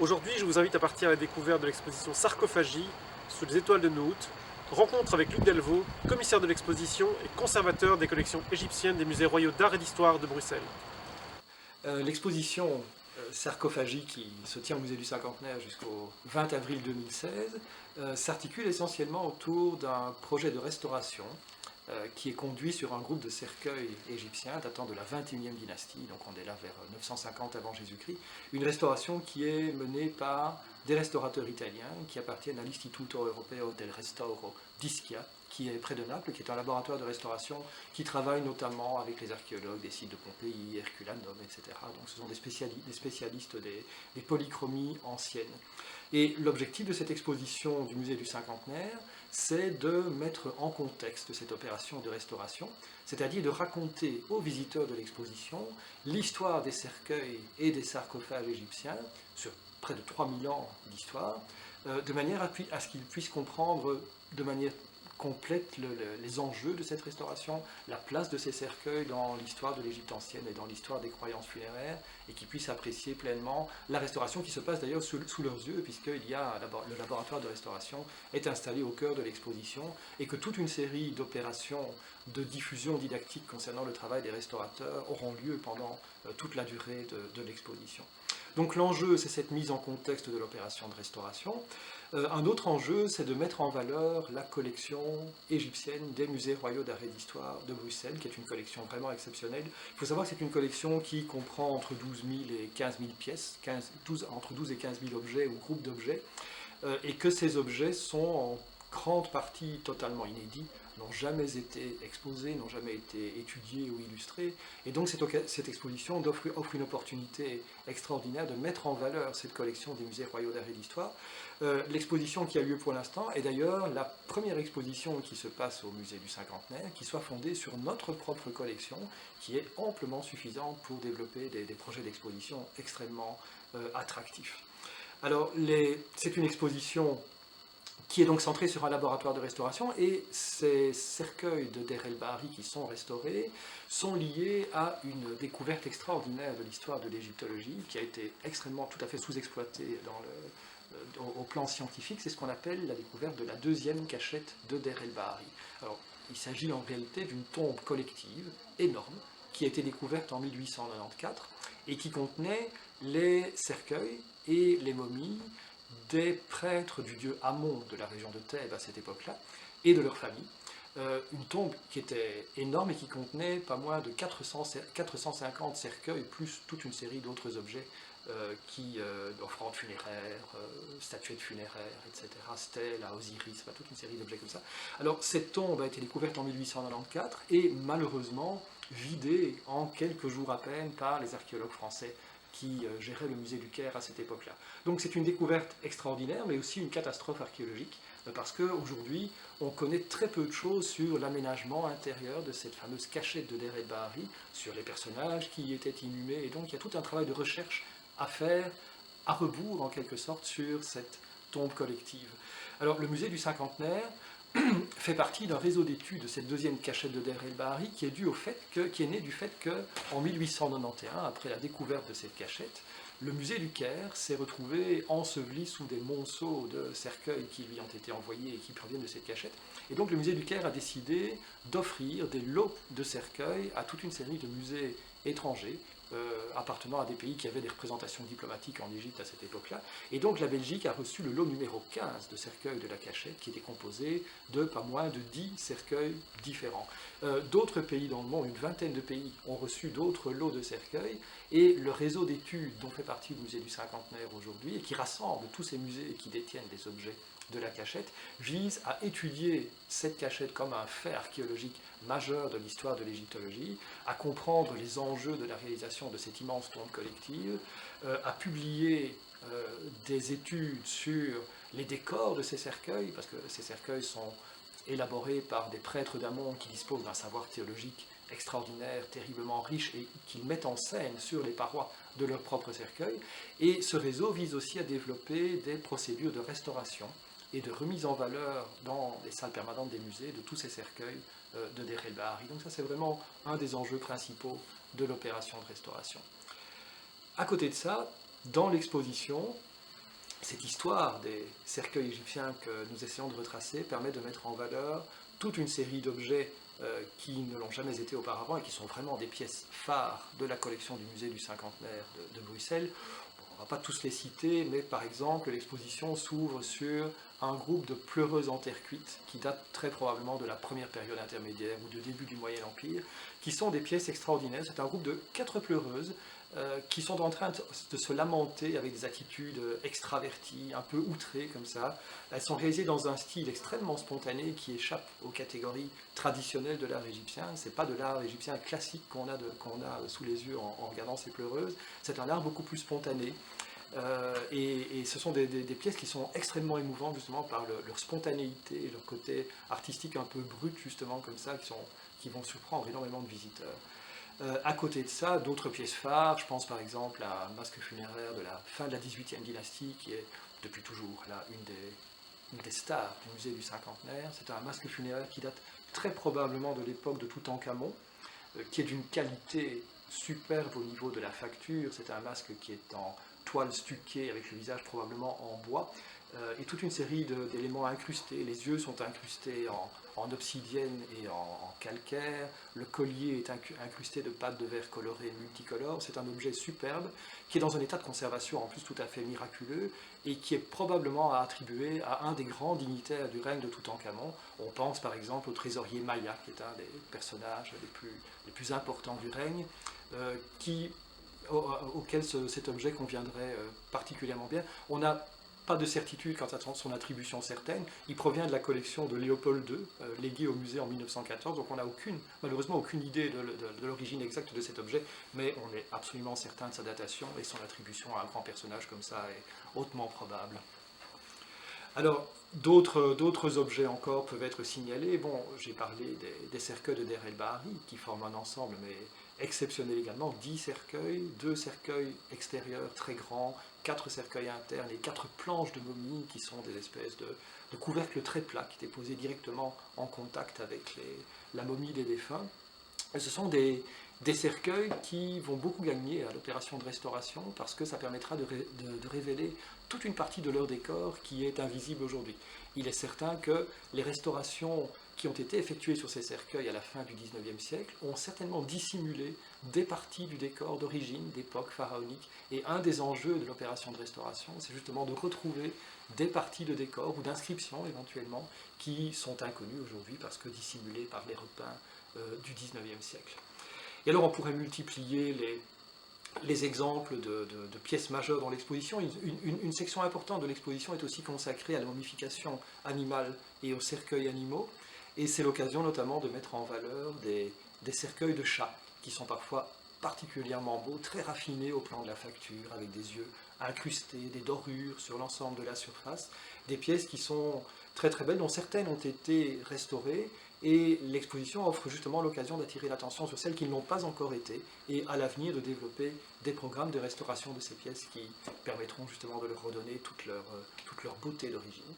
Aujourd'hui, je vous invite à partir à la découverte de l'exposition Sarcophagie sous les étoiles de Nout. Rencontre avec Luc Delvaux, commissaire de l'exposition et conservateur des collections égyptiennes des musées royaux d'art et d'histoire de Bruxelles. L'exposition Sarcophagie qui se tient au musée du Cinquantenaire jusqu'au 20 avril 2016 s'articule essentiellement autour d'un projet de restauration qui est conduit sur un groupe de cercueils égyptiens datant de la 21e dynastie, donc on est là vers 950 avant Jésus-Christ, une restauration qui est menée par des restaurateurs italiens qui appartiennent à l'Istituto Europeo del Restauro d'Ischia, qui est près de Naples, qui est un laboratoire de restauration qui travaille notamment avec les archéologues des sites de Pompéi, Herculanum, etc. Donc ce sont des spécialistes des polychromies anciennes. Et l'objectif de cette exposition du musée du Cinquantenaire, c'est de mettre en contexte cette opération de restauration, c'est-à-dire de raconter aux visiteurs de l'exposition l'histoire des cercueils et des sarcophages égyptiens sur près de 3000 ans d'histoire, de manière à ce qu'ils puissent comprendre de manière complète les enjeux de cette restauration, la place de ces cercueils dans l'histoire de l'Égypte ancienne et dans l'histoire des croyances funéraires, et qui puissent apprécier pleinement la restauration qui se passe d'ailleurs sous leurs yeux, puisqu'il y a le laboratoire de restauration est installé au cœur de l'exposition, et que toute une série d'opérations de diffusion didactique concernant le travail des restaurateurs auront lieu pendant toute la durée de l'exposition. Donc l'enjeu, c'est cette mise en contexte de l'opération de restauration. Un autre enjeu, c'est de mettre en valeur la collection égyptienne des musées royaux d'art et d'histoire de Bruxelles, qui est une collection vraiment exceptionnelle. Il faut savoir que c'est une collection qui comprend entre 12 000 et 15 000 pièces, entre 12 et 15 000 objets ou groupes d'objets, et que ces objets sont en grande partie totalement inédits, n'ont jamais été exposés, n'ont jamais été étudiés ou illustrés. Et donc cette exposition offre une opportunité extraordinaire de mettre en valeur cette collection des musées royaux d'art et d'histoire. L'exposition qui a lieu pour l'instant est d'ailleurs la première exposition qui se passe au musée du Cinquantenaire, qui soit fondée sur notre propre collection, qui est amplement suffisante pour développer des projets d'exposition extrêmement attractifs. Alors, c'est une exposition qui est donc centré sur un laboratoire de restauration, et ces cercueils de Der El Bahari qui sont restaurés sont liés à une découverte extraordinaire de l'histoire de l'égyptologie qui a été extrêmement tout à fait sous-exploitée au plan scientifique. C'est ce qu'on appelle la découverte de la deuxième cachette de Der El Bahari. Alors, il s'agit en réalité d'une tombe collective énorme qui a été découverte en 1894 et qui contenait les cercueils et les momies des prêtres du dieu Amon de la région de Thèbes à cette époque-là, et de leur famille. Une tombe qui était énorme et qui contenait pas moins de 450 cercueils, plus toute une série d'autres objets, offrandes funéraires, statuettes funéraires, etc., stèles à Osiris, toute une série d'objets comme ça. Alors cette tombe a été découverte en 1894 et malheureusement vidée en quelques jours à peine par les archéologues français qui gérait le musée du Caire à cette époque-là. Donc c'est une découverte extraordinaire, mais aussi une catastrophe archéologique, parce qu'aujourd'hui, on connaît très peu de choses sur l'aménagement intérieur de cette fameuse cachette de Der El Bahari, sur les personnages qui y étaient inhumés, et donc il y a tout un travail de recherche à faire, à rebours en quelque sorte, sur cette tombe collective. Alors le musée du Cinquantenaire fait partie d'un réseau d'études de cette deuxième cachette de Der El Bahari qui est né du fait qu'en 1891, après la découverte de cette cachette, le musée du Caire s'est retrouvé enseveli sous des monceaux de cercueils qui lui ont été envoyés et qui proviennent de cette cachette. Et donc le musée du Caire a décidé d'offrir des lots de cercueils à toute une série de musées étrangers appartenant à des pays qui avaient des représentations diplomatiques en Égypte à cette époque-là. Et donc la Belgique a reçu le lot numéro 15 de cercueils de la cachette, qui était composé de pas moins de 10 cercueils différents. D'autres pays dans le monde, une vingtaine de pays, ont reçu d'autres lots de cercueils, et le réseau d'études dont fait partie le musée du Cinquantenaire aujourd'hui, et qui rassemble tous ces musées qui détiennent des objets de la cachette, vise à étudier cette cachette comme un fait archéologique majeur de l'histoire de l'égyptologie, à comprendre les enjeux de la réalisation de cette immense tombe collective, à publier des études sur les décors de ces cercueils, parce que ces cercueils sont élaborés par des prêtres d'Amon qui disposent d'un savoir théologique extraordinaire, terriblement riche, et qu'ils mettent en scène sur les parois de leur propre cercueil. Et ce réseau vise aussi à développer des procédures de restauration et de remise en valeur dans les salles permanentes des musées de tous ces cercueils de Der El Bahari. Donc ça, c'est vraiment un des enjeux principaux de l'opération de restauration. À côté de ça, dans l'exposition, cette histoire des cercueils égyptiens que nous essayons de retracer permet de mettre en valeur toute une série d'objets qui ne l'ont jamais été auparavant et qui sont vraiment des pièces phares de la collection du musée du cinquantenaire de Bruxelles. Bon, on ne va pas tous les citer, mais par exemple, l'exposition s'ouvre sur un groupe de pleureuses en terre cuite qui date très probablement de la première période intermédiaire ou du début du Moyen Empire, qui sont des pièces extraordinaires. C'est un groupe de 4 pleureuses qui sont en train de se lamenter avec des attitudes extraverties, un peu outrées comme ça. Elles sont réalisées dans un style extrêmement spontané qui échappe aux catégories traditionnelles de l'art égyptien. Ce n'est pas de l'art égyptien classique qu'on a sous les yeux en regardant ces pleureuses. C'est un art beaucoup plus spontané. Et ce sont des pièces qui sont extrêmement émouvantes justement par leur spontanéité et leur côté artistique un peu brut justement comme ça, qui vont surprendre énormément de visiteurs. À côté de ça, d'autres pièces phares, je pense par exemple à un masque funéraire de la fin de la XVIIIe dynastie, qui est depuis toujours là, une des stars du musée du cinquantenaire. C'est un masque funéraire qui date très probablement de l'époque de Toutankhamon, qui est d'une qualité superbe au niveau de la facture. C'est un masque qui est en toile stuquée, avec le visage probablement en bois, et toute une série d'éléments incrustés. Les yeux sont incrustés en obsidienne et en calcaire, le collier est incrusté de pâte de verre colorée multicolores. C'est un objet superbe qui est dans un état de conservation en plus tout à fait miraculeux et qui est probablement à attribuer à un des grands dignitaires du règne de Toutankhamon. On pense par exemple au trésorier Maya, qui est un des personnages les plus importants du règne, auquel cet objet conviendrait particulièrement bien. On n'a pas de certitude quant à son attribution certaine. Il provient de la collection de Léopold II, léguée au musée en 1914, donc on n'a malheureusement aucune idée de l'origine exacte de cet objet, mais on est absolument certain de sa datation et son attribution à un grand personnage comme ça est hautement probable. Alors, d'autres objets encore peuvent être signalés. Bon, j'ai parlé des cercueils de Der el-Bahari, qui forment un ensemble, mais exceptionnel également. 10 cercueils, 2 cercueils extérieurs très grands, 4 cercueils internes et 4 planches de momies qui sont des espèces de couvercles très plats qui étaient posés directement en contact avec la momie des défunts. Et ce sont des cercueils qui vont beaucoup gagner à l'opération de restauration parce que ça permettra de révéler toute une partie de leur décor qui est invisible aujourd'hui. Il est certain que les restaurations qui ont été effectuées sur ces cercueils à la fin du XIXe siècle ont certainement dissimulé des parties du décor d'origine, d'époque pharaonique. Et un des enjeux de l'opération de restauration, c'est justement de retrouver des parties de décor ou d'inscriptions éventuellement qui sont inconnues aujourd'hui parce que dissimulées par les repeints du XIXe siècle. Et alors on pourrait multiplier les exemples de pièces majeures dans l'exposition. Une section importante de l'exposition est aussi consacrée à la momification animale et aux cercueils animaux. Et c'est l'occasion notamment de mettre en valeur des cercueils de chats qui sont parfois particulièrement beaux, très raffinés au plan de la facture, avec des yeux incrustés, des dorures sur l'ensemble de la surface. Des pièces qui sont très très belles, dont certaines ont été restaurées. Et l'exposition offre justement l'occasion d'attirer l'attention sur celles qui ne l'ont pas encore été et à l'avenir de développer des programmes de restauration de ces pièces qui permettront justement de leur redonner toute leur beauté d'origine.